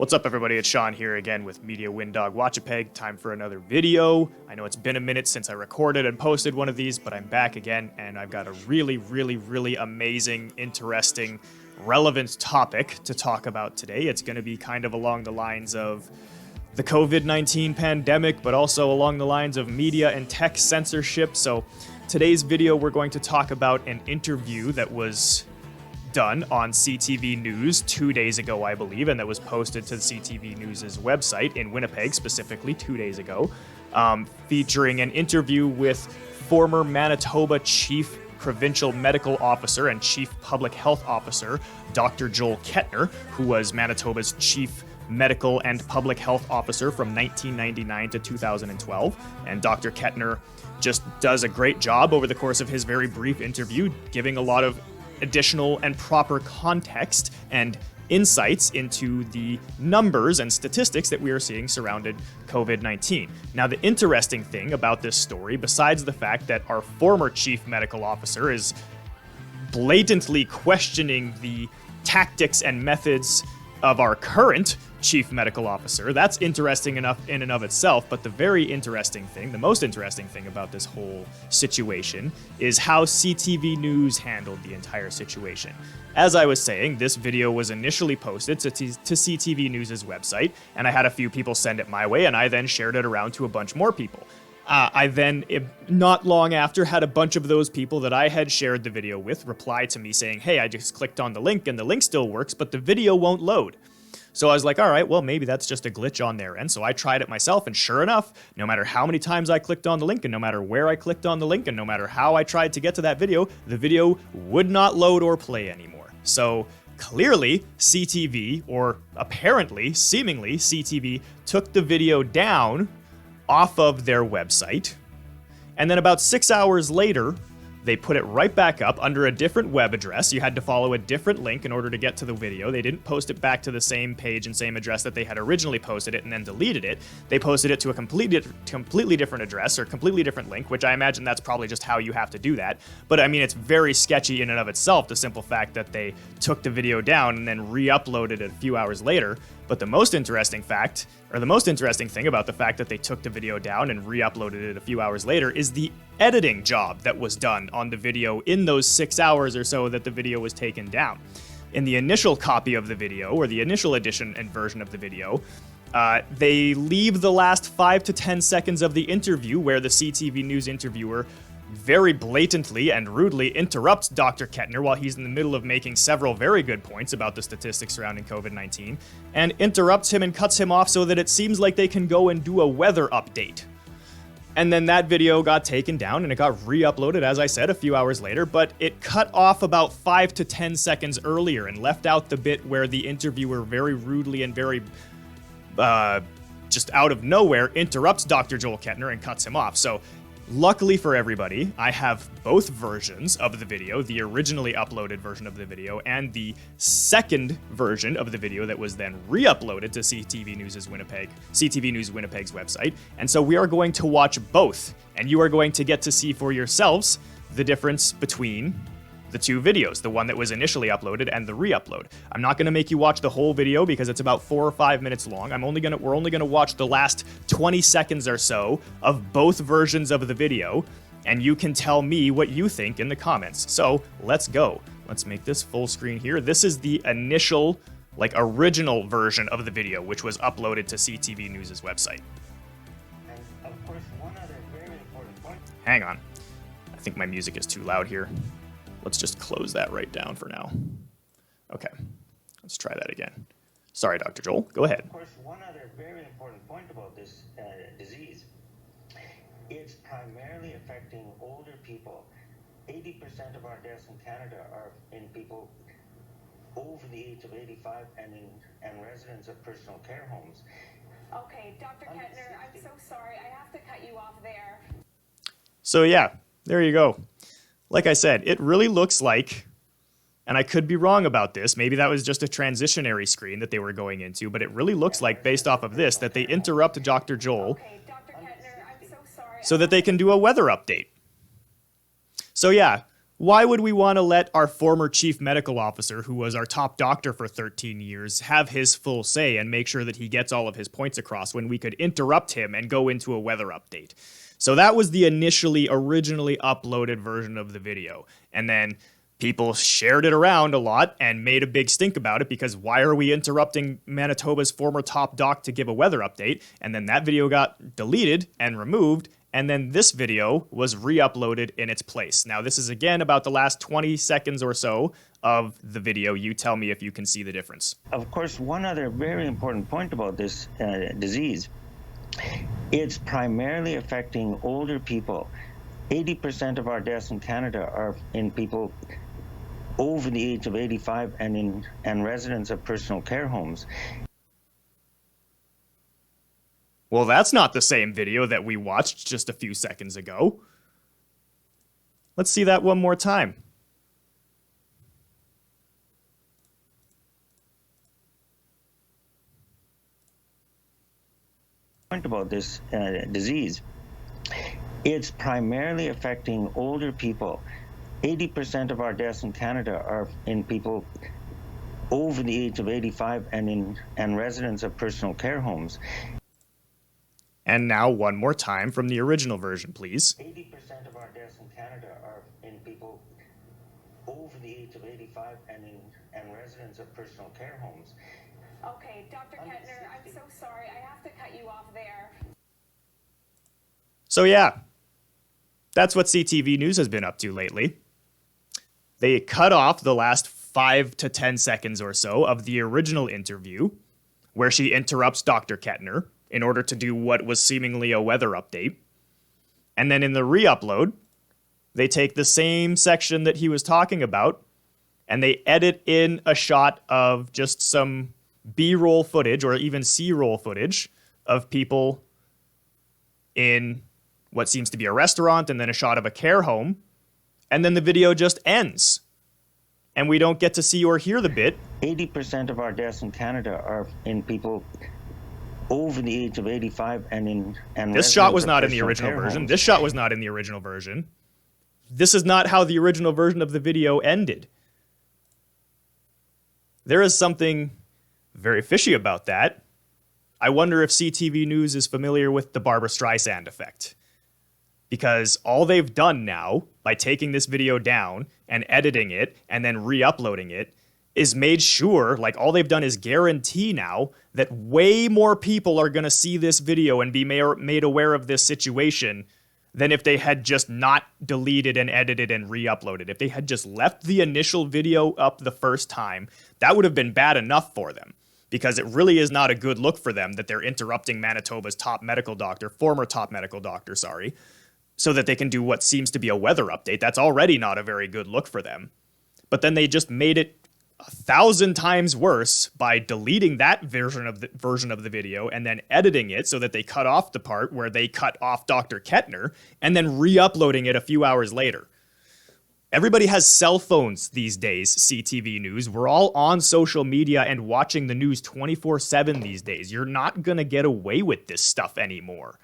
What's up, everybody? It's Sean here again with Media Windog Watchapeg. Time for another video. I know it's been a minute since I recorded and posted one of these, but I'm back again, and I've got a really amazing, interesting, relevant topic to talk about today. It's going to be kind of along the lines of the COVID-19 pandemic, but also along the lines of media and tech censorship. So today's video, we're going to talk about an interview that was done on CTV News 2 days ago, I believe, and that was posted to the CTV News' website in Winnipeg, specifically 2 days ago, featuring an interview with former Manitoba Chief Provincial Medical Officer and Chief Public Health Officer, Dr. Joel Kettner, who was Manitoba's Chief Medical and Public Health Officer from 1999 to 2012. And Dr. Kettner just does a great job over the course of his very brief interview, giving a lot of additional and proper context and insights into the numbers and statistics that we are seeing surrounding COVID-19. Now, the interesting thing about this story, besides the fact that our former chief medical officer is blatantly questioning the tactics and methods of our current chief medical officer, that's interesting enough in and of itself, but the very interesting thing, the most interesting thing about this whole situation is how CTV News handled the entire situation. As I was saying, this video was initially posted to CTV News' website, and I had a few people send it my way, and I then shared it around to a bunch more people. I then, not long after, had a bunch of those people that I had shared the video with reply to me saying, hey, I just clicked on the link and the link still works, but the video won't load. So I was like, all right, well, maybe that's just a glitch on their end. So I tried it myself, and sure enough, no matter how many times I clicked on the link, and no matter where I clicked on the link, and no matter how I tried to get to that video, the video would not load or play anymore. So clearly, CTV, or apparently, seemingly, CTV took the video down off of their website, and then about 6 hours later, they put it right back up under a different web address. You had to follow a different link in order to get to the video. They didn't post it back to the same page and same address that they had originally posted it and then deleted it. They posted it to a completely different address or completely different link, which I imagine that's probably just how you have to do that. But I mean, it's very sketchy in and of itself, the simple fact that they took the video down and then re-uploaded it a few hours later. But the most interesting thing about the fact that they took the video down and re-uploaded it a few hours later is the editing job that was done on the video in those 6 hours or so that the video was taken down. In the initial copy of the video, or the initial edition and version of the video, they leave the last 5 to 10 seconds of the interview where the CTV News interviewer very blatantly and rudely interrupts Dr. Kettner while he's in the middle of making several very good points about the statistics surrounding COVID-19, and interrupts him and cuts him off so that it seems like they can go and do a weather update. And then that video got taken down and it got re-uploaded, as I said, a few hours later, but it cut off about 5 to 10 seconds earlier and left out the bit where the interviewer very rudely and very just out of nowhere interrupts Dr. Joel Kettner and cuts him off. So luckily for everybody, I have both versions of the video, the originally uploaded version of the video and the second version of the video that was then re-uploaded to CTV News Winnipeg's website. And so we are going to watch both, and you are going to get to see for yourselves the difference between the two videos, the one that was initially uploaded and the re-upload. I'm not going to make you watch the whole video because it's about 4 or 5 minutes long. We're only going to watch the last 20 seconds or so of both versions of the video, and you can tell me what you think in the comments. So let's go. Let's make this full screen here. This is the initial, original version of the video, which was uploaded to CTV News' website. And of course, one other very important point. Hang on. I think my music is too loud here. Let's just close that right down for now. Okay, let's try that again. Sorry, Dr. Joel, go ahead. Of course, one other very important point about this disease, it's primarily affecting older people. 80% of our deaths in Canada are in people over the age of 85 and residents of personal care homes. Okay, Dr. Kettner, I'm so sorry. I have to cut you off there. So yeah, there you go. Like I said, it really looks like, and I could be wrong about this, maybe that was just a transitionary screen that they were going into, but it really looks like, based off of this, that they interrupt Dr. Joel Dr. Kettner, I'm so sorry. so that they can do a weather update. So yeah, Why would we want to let our former chief medical officer, who was our top doctor for 13 years, have his full say and make sure that he gets all of his points across when we could interrupt him and go into a weather update? So that was the originally uploaded version of the video. And then people shared it around a lot and made a big stink about it because why are we interrupting Manitoba's former top doc to give a weather update? And then that video got deleted and removed. And then this video was re-uploaded in its place. Now, this is again about the last 20 seconds or so of the video. You tell me if you can see the difference. Of course, one other very important point about this disease, it's primarily affecting older people. 80% of our deaths in Canada are in people over the age of 85 and residents of personal care homes. Well, that's not the same video that we watched just a few seconds ago. Let's see that one more time. Point about this disease, it's primarily affecting older people. 80% of our deaths in Canada are in people over the age of 85 and residents of personal care homes. And now one more time from the original version, please. 80% of our deaths in Canada are in people over the age of 85 and residents of personal care homes. Okay, Dr. Kettner, I'm so sorry. I have to cut you off there. So yeah, that's what CTV News has been up to lately. They cut off the last 5 to 10 seconds or so of the original interview, where she interrupts Dr. Kettner in order to do what was seemingly a weather update. And then in the re-upload, they take the same section that he was talking about, and they edit in a shot of just some B-roll footage, or even C-roll footage, of people in what seems to be a restaurant, and then a shot of a care home, and then the video just ends. And we don't get to see or hear the bit. 80% of our deaths in Canada are in people over the age of 85 and this shot was not in the original version. This shot was not in the original version. This is not how the original version of the video ended. There is something very fishy about that. I wonder if CTV News is familiar with the Barbra Streisand effect. Because all they've done now, by taking this video down and editing it and then re-uploading it, is made sure, like all they've done is guarantee now that way more people are going to see this video and be made aware of this situation than if they had just not deleted and edited and re-uploaded. If they had just left the initial video up the first time, that would have been bad enough for them. Because it really is not a good look for them that they're interrupting Manitoba's former top medical doctor, so that they can do what seems to be a weather update. That's already not a very good look for them. But then they just made it 1,000 times worse by deleting that version of the video and then editing it so that they cut off the part where they cut off Dr. Kettner and then re-uploading it a few hours later. Everybody has cell phones these days, CTV News. We're all on social media and watching the news 24/7 these days. You're not going to get away with this stuff anymore.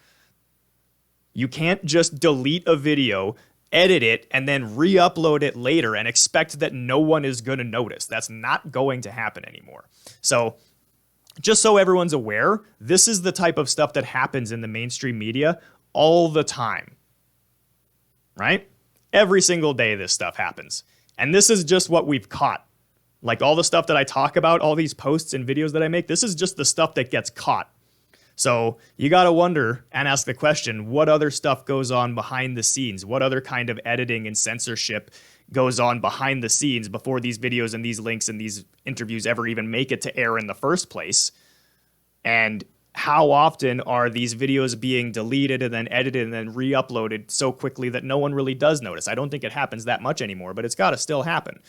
You can't just delete a video, edit it, and then re-upload it later and expect that no one is going to notice. That's not going to happen anymore. So, just so everyone's aware, this is the type of stuff that happens in the mainstream media all the time. Right? Every single day this stuff happens. And this is just what we've caught. Like all the stuff that I talk about, all these posts and videos that I make, this is just the stuff that gets caught. So you got to wonder and ask the question, what other stuff goes on behind the scenes? What other kind of editing and censorship goes on behind the scenes before these videos and these links and these interviews ever even make it to air in the first place? And how often are these videos being deleted and then edited and then re-uploaded so quickly that no one really does notice? I don't think it happens that much anymore, but it's got to still happen.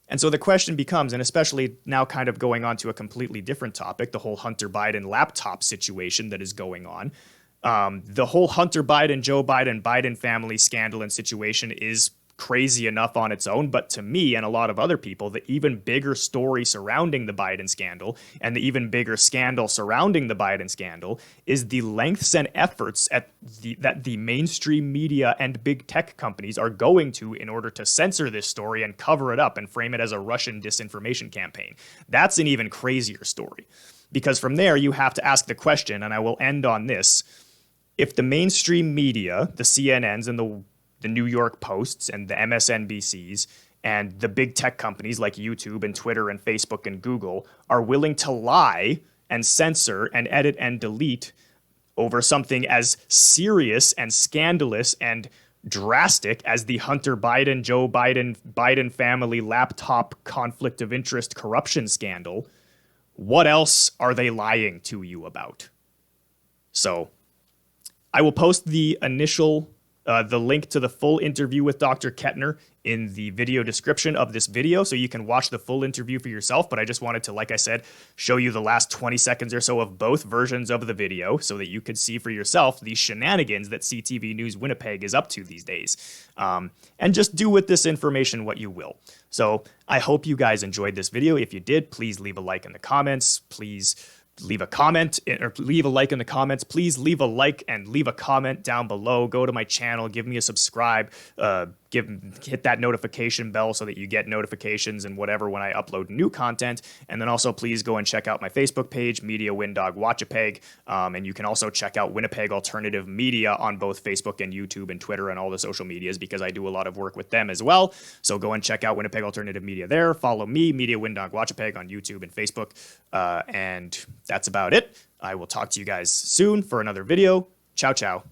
And so the question becomes, and especially now kind of going on to a completely different topic, the whole Hunter Biden laptop situation that is going on. The whole Hunter Biden, Joe Biden, Biden family scandal and situation is crazy enough on its own, but to me and a lot of other people, the even bigger story surrounding the Biden scandal and the even bigger scandal surrounding the Biden scandal is the lengths and efforts that the mainstream media and big tech companies are going to in order to censor this story and cover it up and frame it as a Russian disinformation campaign. That's an even crazier story, because from there you have to ask the question, and I will end on this. If the mainstream media, the CNNs and the New York Posts and the MSNBCs and the big tech companies like YouTube and Twitter and Facebook and Google are willing to lie and censor and edit and delete over something as serious and scandalous and drastic as the Hunter Biden, Joe Biden family laptop conflict of interest corruption scandal, what else are they lying to you about? So I will post the link to the full interview with Dr. Kettner in the video description of this video, so you can watch the full interview for yourself. But I just wanted to, like I said, show you the last 20 seconds or so of both versions of the video so that you could see for yourself the shenanigans that CTV News Winnipeg is up to these days. And just do with this information what you will. So I hope you guys enjoyed this video. If you did, please leave a like in the comments. Please leave a comment or leave a like in the comments. Please leave a like and leave a comment down below. Go to my channel, give me a subscribe, hit that notification bell so that you get notifications and whatever when I upload new content. And then also please go and check out my Facebook page, Media Windog Watchapeg. And you can also check out Winnipeg Alternative Media on both Facebook and YouTube and Twitter and all the social medias, because I do a lot of work with them as well. So go and check out Winnipeg Alternative Media there. Follow me, Media Windog Watchapeg, on YouTube and Facebook. And that's about it. I will talk to you guys soon for another video. Ciao, ciao.